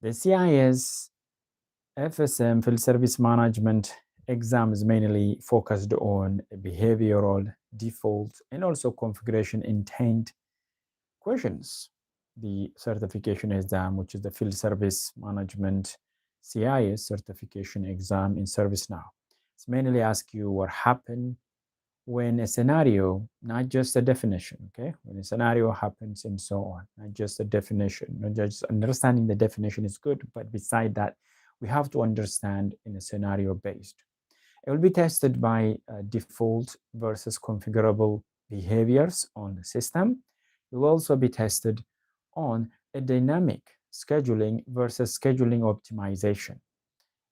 The CIS FSM field service management exam is mainly focused on behavioral, default, and also configuration intent questions. The certification exam, which is the field service management CIS certification exam in ServiceNow, it's mainly ask you what happened when a scenario, not just a definition, okay? When a scenario happens and so on, not just a definition, not just understanding the definition is good, but beside that, we have to understand in a scenario based. It will be tested by default versus configurable behaviors on the system. It will also be tested on a dynamic scheduling versus scheduling optimization.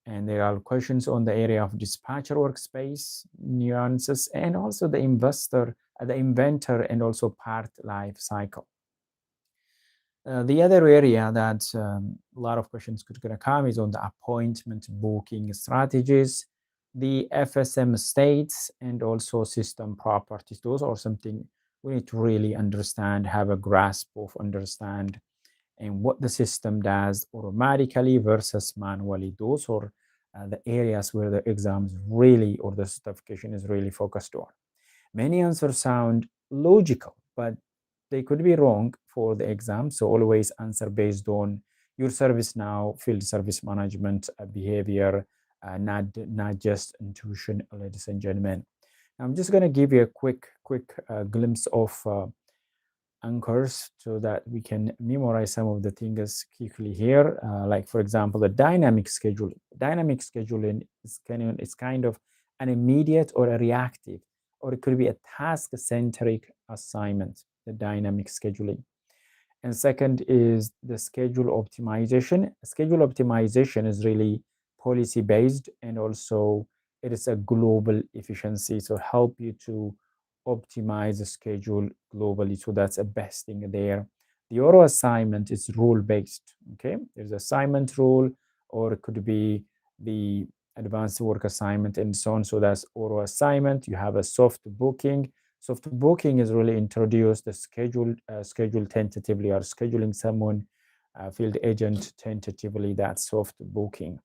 And there are questions on the area of dispatcher workspace, nuances, and also the inventor, and also part life cycle. The other area that a lot of questions could gonna come is on the appointment booking strategies, the FSM states, and also system properties. Those are something we need to really understand, have a grasp of, understand, and what the system does automatically versus manually. Those are the areas where the exams really, or the certification is really focused on. Many answers sound logical, but they could be wrong for the exam. So always answer based on your ServiceNow field service management behavior, not just intuition, ladies and gentlemen. I'm just going to give you a quick glimpse of anchors so that we can memorize some of the things quickly here. Like for example, the dynamic scheduling. Dynamic scheduling is kind of an immediate or a reactive, or it could be a task-centric assignment, the dynamic scheduling. And second is the schedule optimization. Schedule optimization is really policy based, and also it is a global efficiency, so help you to optimize the schedule globally. So that's the best thing there. The auto assignment is rule based. Okay, there's assignment rule, or it could be the advanced work assignment and so on. So that's auto assignment. You have a soft booking. Soft booking is really introduced the schedule tentatively, or scheduling someone field agent tentatively. That's soft booking.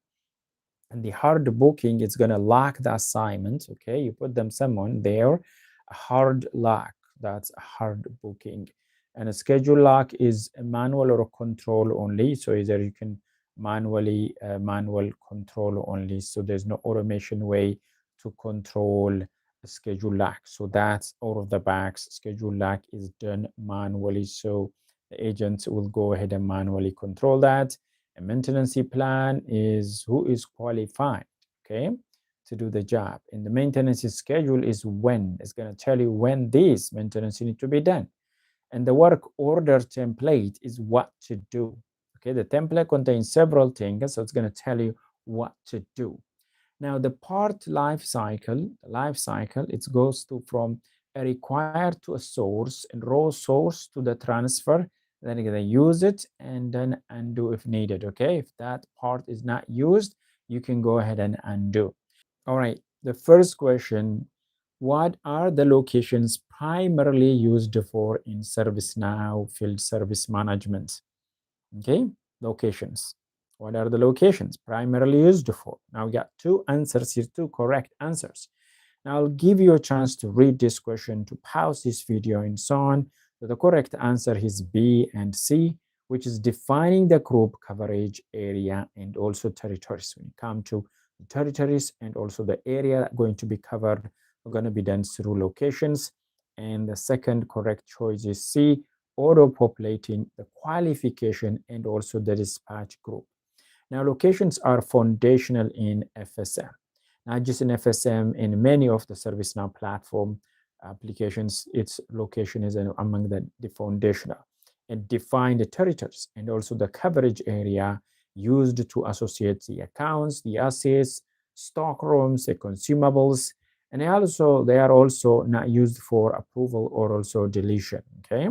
And the hard booking is going to lock the assignment. Okay, you put them someone there, a hard lock. That's a hard booking. And a schedule lock is a manual or a control only. So either you can manual control only. So there's no automation way to control a schedule lock. So that's out of the box. Schedule lock is done manually. So the agent will go ahead and manually control that. A maintenance plan is who is qualified, okay, to do the job. And the maintenance schedule is when. It's going to tell you when this maintenance need to be done. And the work order template is what to do. Okay, the template contains several things, so it's going to tell you what to do. Now, the part life cycle, it goes to from a required to a source and raw source to the transfer. Then you're going to use it and then undo if needed. Okay, if that part is not used, you can go ahead and undo. All right, the first question, what are the locations primarily used for in ServiceNow field service management? Okay, locations. What are the locations primarily used for? Now we got two answers here, two correct answers. Now I'll give you a chance to read this question, to pause this video and so on. So the correct answer is B and C, which is defining the group coverage area and also territories. When you come to the territories and also the area going to be covered are going to be done through locations. And the second correct choice is C, auto-populating the qualification and also the dispatch group. Now, locations are foundational in FSM, not just in FSM, in many of the ServiceNow platform applications, its location is among the foundational. And define the territories and also the coverage area used to associate the accounts, the assets, stockrooms, the consumables, and they are also not used for approval or also deletion. Okay,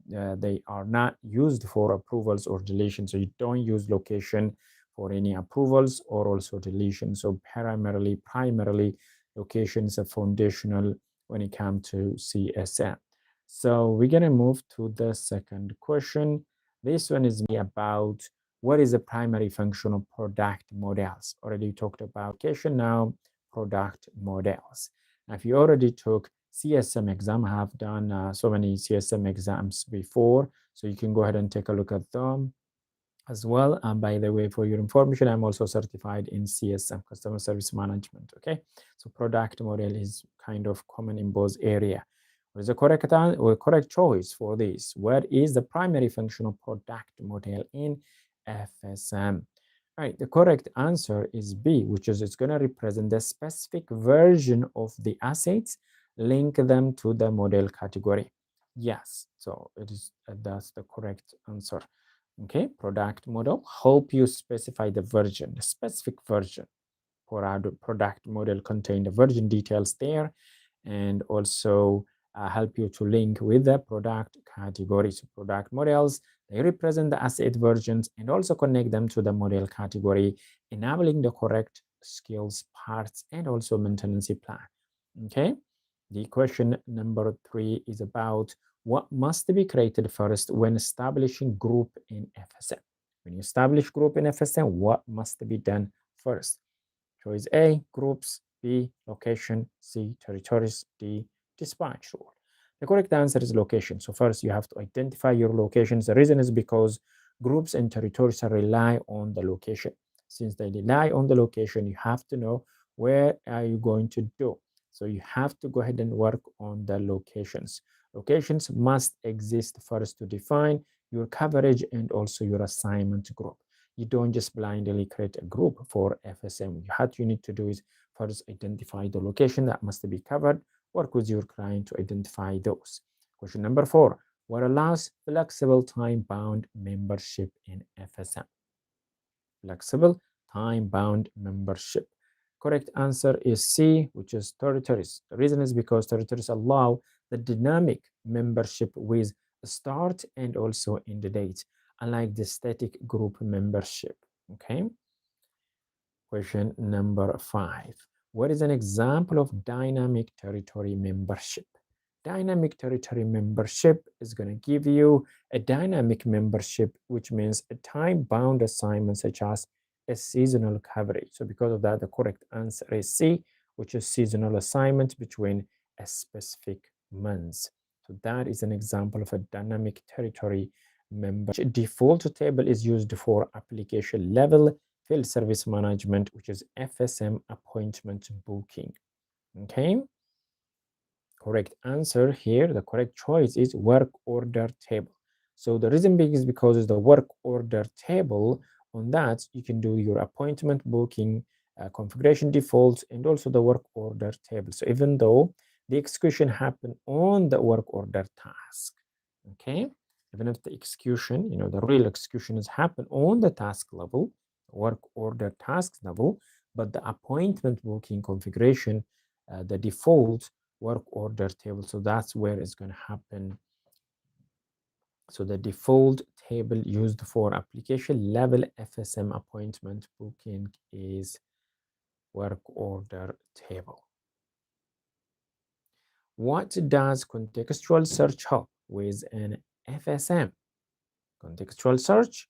they are not used for approvals or deletion. So you don't use location for any approvals or also deletion. So primarily locations are foundational when it comes to CSM. So we're going to move to the second question. This one is about what is the primary function of product models? Already talked about application, now product models. Now, if you already took CSM exam, I have done so many CSM exams before, so you can go ahead and take a look at them as well. And by the way, for your information, I'm also certified in CSM, customer service management. Okay, so product model is kind of common in both area. What is the correct choice for this? What is the primary function of product model in FSM? All right, the correct answer is B, which is it's going to represent the specific version of the assets, link them to the model category. Yes, so it is that's the correct answer. Okay, product model help you specify the version, the specific version. For our product model contain the version details there, and also help you to link with the product categories. Product models, they represent the asset versions and also connect them to the model category, enabling the correct skills, parts, and also maintenance plan. Okay, the question number 3 is about what must be created first when establishing group in FSM. When you establish group in FSM, what must be done first? Choice A, groups, B, location, C, territories, D, dispatch rule. The correct answer is location. So first you have to identify your locations. The reason is because groups and territories rely on the location. Since they rely on the location, you have to know where are you going to do. So you have to go ahead and work on the locations. Locations must exist first to define your coverage and also your assignment group. You don't just blindly create a group for FSM. What you need to do is first identify the location that must be covered, work with your client to identify those. Question number 4, what allows flexible time-bound membership in FSM? Flexible time-bound membership. Correct answer is C, which is territories. The reason is because territories allow the dynamic membership with a start and also end date, unlike the static group membership. Okay. Question number 5. What is an example of dynamic territory membership? Dynamic territory membership is going to give you a dynamic membership, which means a time-bound assignment such as a seasonal coverage. So because of that, the correct answer is C, which is seasonal assignment between a specific months. So that is an example of a dynamic territory membership. Default table is used for application level field service management, which is FSM appointment booking. Okay. Correct answer here, the correct choice is work order table. So the reason being is because it's the work order table. On that, you can do your appointment booking, configuration defaults, and also the work order table. So even though the execution happened on the work order task, okay, even if the execution, the real execution has happened on the task level, work order tasks level, but the appointment booking configuration, the default work order table. So that's where it's going to happen. So the default table used for application level FSM appointment booking is work order table. What does contextual search help with an FSM? Contextual search.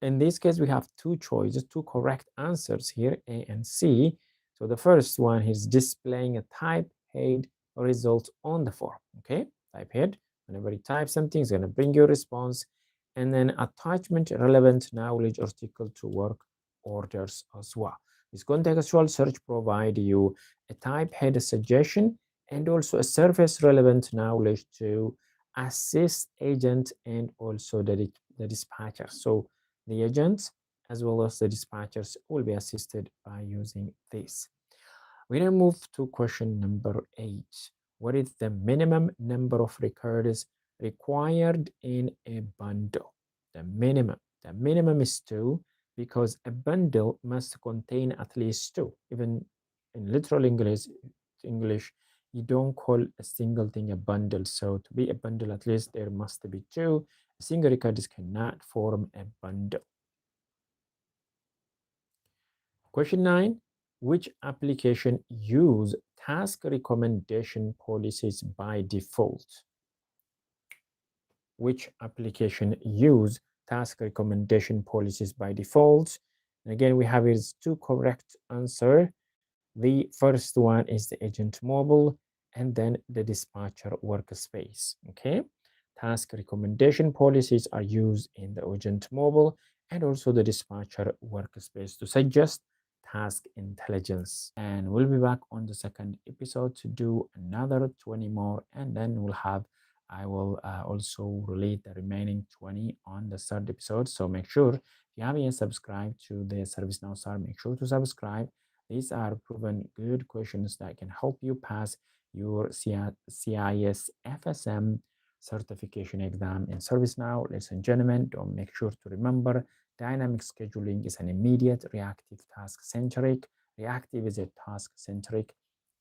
In this case, we have two choices, two correct answers here, A and C. So the first one is displaying a type head result on the form. Okay, type head. Whenever you type something, it's going to bring your response. And then attachment relevant knowledge article to work orders as well. This contextual search provides you a type head suggestion and also a surface relevant knowledge to assist agent and also the dispatcher. So the agents as well as the dispatchers will be assisted by using this. We now move to question number 8. What is the minimum number of records required in a bundle? The minimum is 2 because a bundle must contain at least 2. Even in literal English, you don't call a single thing a bundle. So to be a bundle, at least there must be 2. A single record cannot form a bundle. Question 9, which application use task recommendation policies by default? Which application use task recommendation policies by default. And again, we have is two correct answer. The first one is the agent mobile and then the dispatcher workspace. Okay, task recommendation policies are used in the agent mobile and also the dispatcher workspace to suggest task intelligence. And we'll be back on the second episode to do another 20 more, and then I will also relate the remaining 20 on the third episode. So make sure if you haven't yet subscribed to the ServiceNow Star, make sure to subscribe. These are proven good questions that can help you pass your CIS FSM certification exam in ServiceNow. Ladies and gentlemen, don't make sure to remember dynamic scheduling is an immediate reactive task centric. Reactive is a task centric,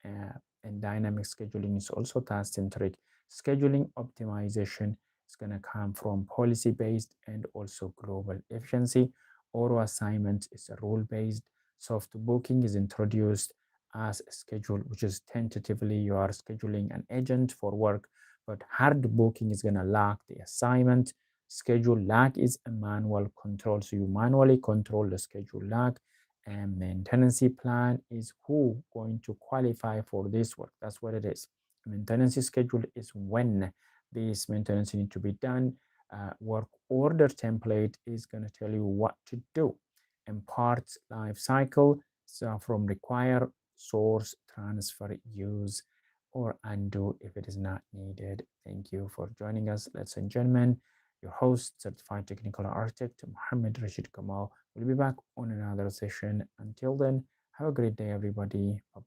and dynamic scheduling is also task centric. Scheduling optimization is going to come from policy based and also global efficiency. Auto assignment is a rule based. Soft booking is introduced as a schedule, which is tentatively you are scheduling an agent for work, but hard booking is going to lock the assignment. Schedule lag is a manual control, so you manually control the schedule lag. And maintenance plan is who going to qualify for this work. That's what it is. Maintenance schedule is when this maintenance need to be done. Work order template is going to tell you what to do. And parts life cycle, so from require, source, transfer, use, or undo if it is not needed. Thank you for joining us, ladies and gentlemen. Your host, Certified Technical Architect Mohammed Rashid Kamal, will be back on another session. Until then, have a great day, everybody. Bye.